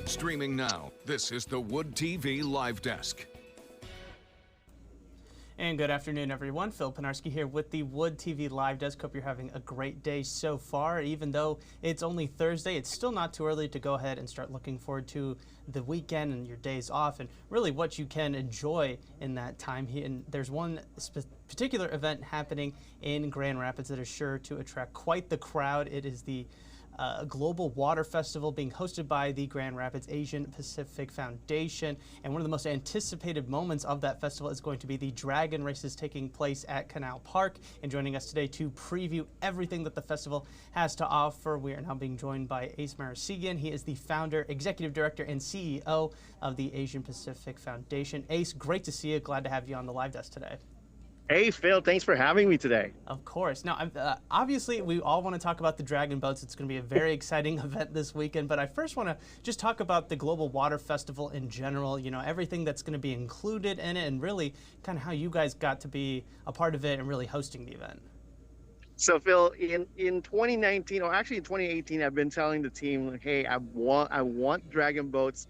Streaming now, this is the Wood TV Live Desk. And good afternoon, everyone. Phil Penarski here with the Wood TV Live Desk. Hope you're having a great day so far. Even though it's only Thursday, it's still not too early to go ahead and start looking forward to the weekend and your days off and really what you can enjoy in that time. And there's one particular event happening in Grand Rapids that is sure to attract quite the crowd. It is the Global Water Festival being hosted by the Grand Rapids Asian Pacific Foundation. And one of the most anticipated moments of that festival is going to be the dragon races taking place at Canal Park. And joining us today to preview everything that the festival has to offer, we are now being joined by Ace Marasigan. He is the founder, executive director, and CEO of the Asian Pacific Foundation. Ace, great to see you. Glad to have you on the live desk today. Hey, Phil, thanks for having me today. Of course. Now, obviously, we all want to talk about the dragon boats. It's going to be a very exciting event this weekend. But I first want to just talk about the Global Water Festival in general, you know, everything that's going to be included in it and really kind of how you guys got to be a part of it and really hosting the event. So, Phil, in 2019, or actually in 2018, I've been telling the team, like, hey, I want dragon boats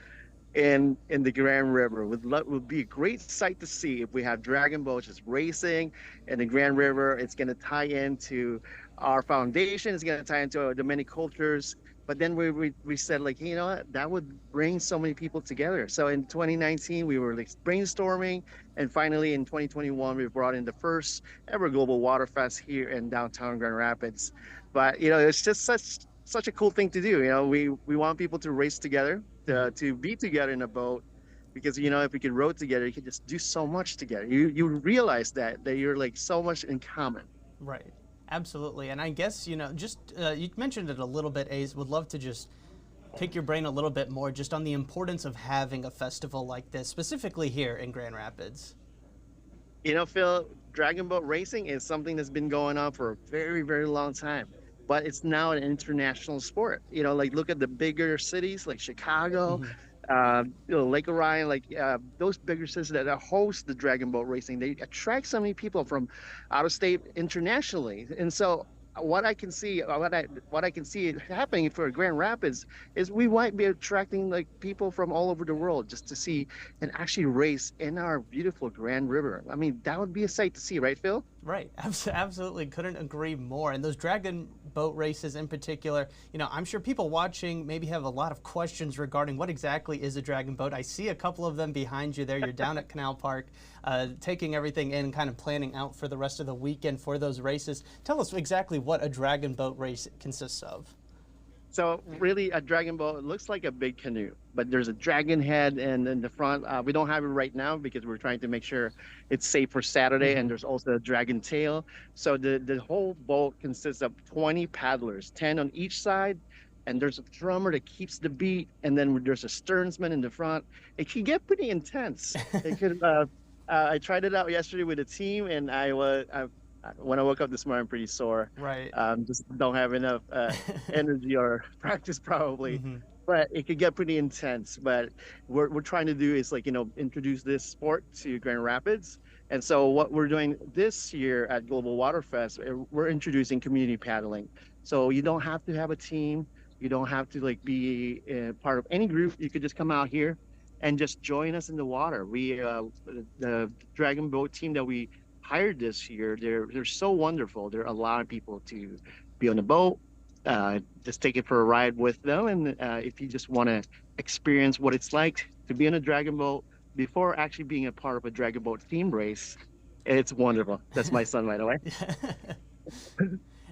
in the Grand River. Would be a great sight to see if we have dragon boats just racing in the Grand River. It's going to tie into our foundation. It's going to tie into the many cultures. But then we said, like, you know what, that would bring so many people together. So in 2019, we were like brainstorming, and finally in 2021, we brought in the first ever Global Water Fest here in downtown Grand Rapids. But you know, it's just such a cool thing to do. You know, we want people to race together, to be together in a boat, because you know, if we could row together, you could just do so much together. You realize that you're like so much in common. Right. Absolutely. And I guess, you know, just you mentioned it a little bit, Ace. Would love to just pick your brain a little bit more just on the importance of having a festival like this, specifically here in Grand Rapids. You know, Phil, dragon boat racing is something that's been going on for a very, very long time. But it's now an international sport. You know, like look at the bigger cities like Chicago, you know, Lake Orion, like those bigger cities that host the dragon boat racing. They attract so many people from out of state internationally. And so what I can see happening for Grand Rapids is we might be attracting like people from all over the world just to see and actually race in our beautiful Grand River. I mean, that would be a sight to see, right, Phil? Right, absolutely, couldn't agree more. And those dragon boat races in particular, you know, I'm sure people watching maybe have a lot of questions regarding what exactly is a dragon boat. I see a couple of them behind you there. You're down at Canal Park, taking everything in, kind of planning out for the rest of the weekend for those races. Tell us exactly what a dragon boat race consists of. So really, a dragon boat looks like a big canoe, but there's a dragon head and in the front. We don't have it right now because we're trying to make sure it's safe for Saturday. And there's also a dragon tail. So the whole boat consists of 20 paddlers, 10 on each side. And there's a drummer that keeps the beat. And then there's a sternsman in the front. It can get pretty intense. It could. I tried it out yesterday with a team, and when I woke up this morning, I'm pretty sore. Right. Just don't have enough energy or practice probably. But it could get pretty intense. But what we're trying to do is, like, you know, introduce this sport to Grand Rapids. And so what we're doing this year at Global Water Fest, we're introducing community paddling. So you don't have to have a team. You don't have to like be part of any group. You could just come out here and just join us in the water. The dragon boat team that we hired this year, they're so wonderful. There are a lot of people to be on the boat, just take it for a ride with them. And if you just want to experience what it's like to be on a dragon boat before actually being a part of a dragon boat theme race, it's wonderful. That's my son, by the way.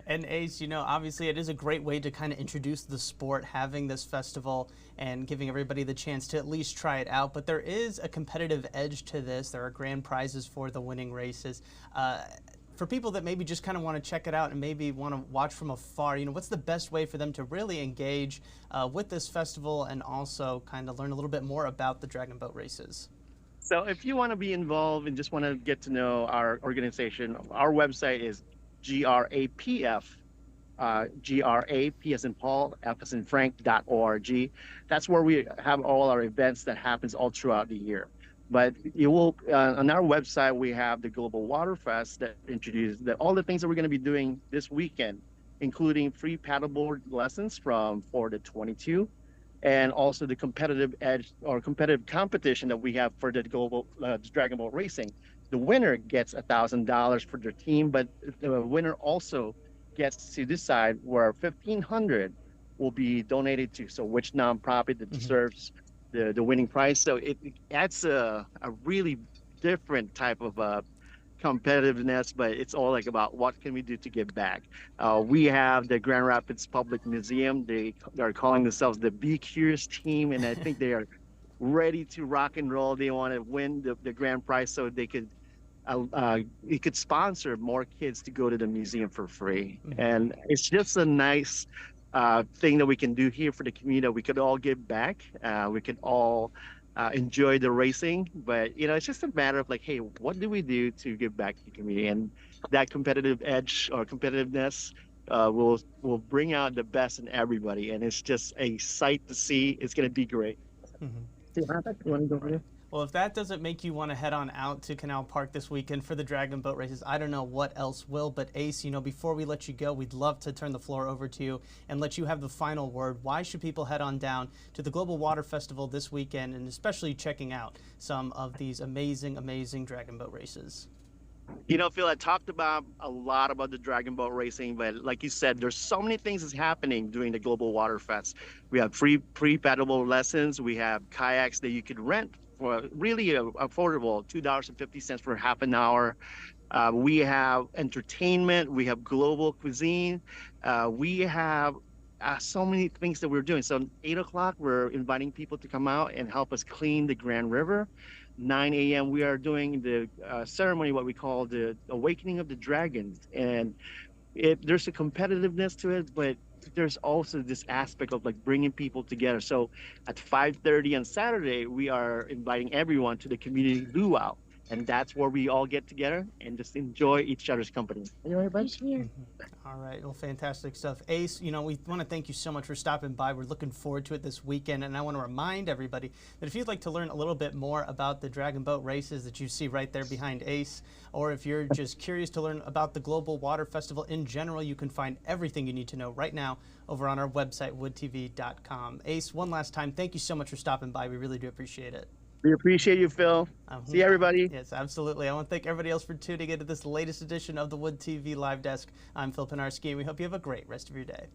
And Ace, you know, obviously it is a great way to kind of introduce the sport, having this festival and giving everybody the chance to at least try it out. But there is a competitive edge to this. There are grand prizes for the winning races. For people that maybe just kind of want to check it out and maybe want to watch from afar, you know, what's the best way for them to really engage with this festival and also kind of learn a little bit more about the dragon boat races? So if you want to be involved and just want to get to know our organization, our website is GRAPF, GRAP as in Paul, F as in Frank.org. That's where we have all our events that happens all throughout the year. But you will on our website, we have the Global Water Fest that introduces all the things that we're going to be doing this weekend, including free paddleboard lessons from 4 to 22, and also the competitive edge or competitive competition that we have for the global Dragon Boat racing. The winner gets $1,000 for their team, but the winner also gets to decide where 1,500 will be donated to. So which nonprofit that Hmm. deserves the winning prize. So it adds a really different type of competitiveness, but it's all like about what can we do to give back. We have the Grand Rapids Public Museum. They are calling themselves the Be Curious team, and I think they are ready to rock and roll. They want to win the grand prize so they could it could sponsor more kids to go to the museum for free. And it's just a nice thing that we can do here for the community. We could all give back. We could all enjoy the racing, but it's just a matter of like, hey, what do we do to give back to the community? And that competitive edge or competitiveness will bring out the best in everybody, and it's just a sight to see. It's going to be great. Hmm. See, you want to go over there? Well, if that doesn't make you want to head on out to Canal Park this weekend for the Dragon Boat races, I don't know what else will. But Ace, before we let you go, we'd love to turn the floor over to you and let you have the final word. Why should people head on down to the Global Water Festival this weekend, and especially checking out some of these amazing, amazing Dragon Boat races? Phil, I talked about a lot about the Dragon Boat racing, but like you said, there's so many things that's happening during the Global Water Fest. We have free pre-paddleboat lessons. We have kayaks that you could rent for really affordable, $2.50 for half an hour. We have entertainment. We have global cuisine. We have so many things that we're doing. So at 8 o'clock, we're inviting people to come out and help us clean the Grand River. 9 a.m., we are doing the ceremony, what we call the Awakening of the Dragons. And there's a competitiveness to it, but there's also this aspect of like bringing people together. So at 5:30 on Saturday, we are inviting everyone to the community luau, and that's where we all get together and just enjoy each other's company. All right, well, fantastic stuff. Ace, we want to thank you so much for stopping by. We're looking forward to it this weekend, and I want to remind everybody that if you'd like to learn a little bit more about the Dragon Boat races that you see right there behind Ace, or if you're just curious to learn about the Global Water Festival in general, you can find everything you need to know right now over on our website, woodtv.com. Ace, one last time, thank you so much for stopping by. We really do appreciate it. We appreciate you, Phil. See everybody. Yes, absolutely. I want to thank everybody else for tuning into this latest edition of the Wood TV Live Desk. I'm Phil Pinarski, and we hope you have a great rest of your day.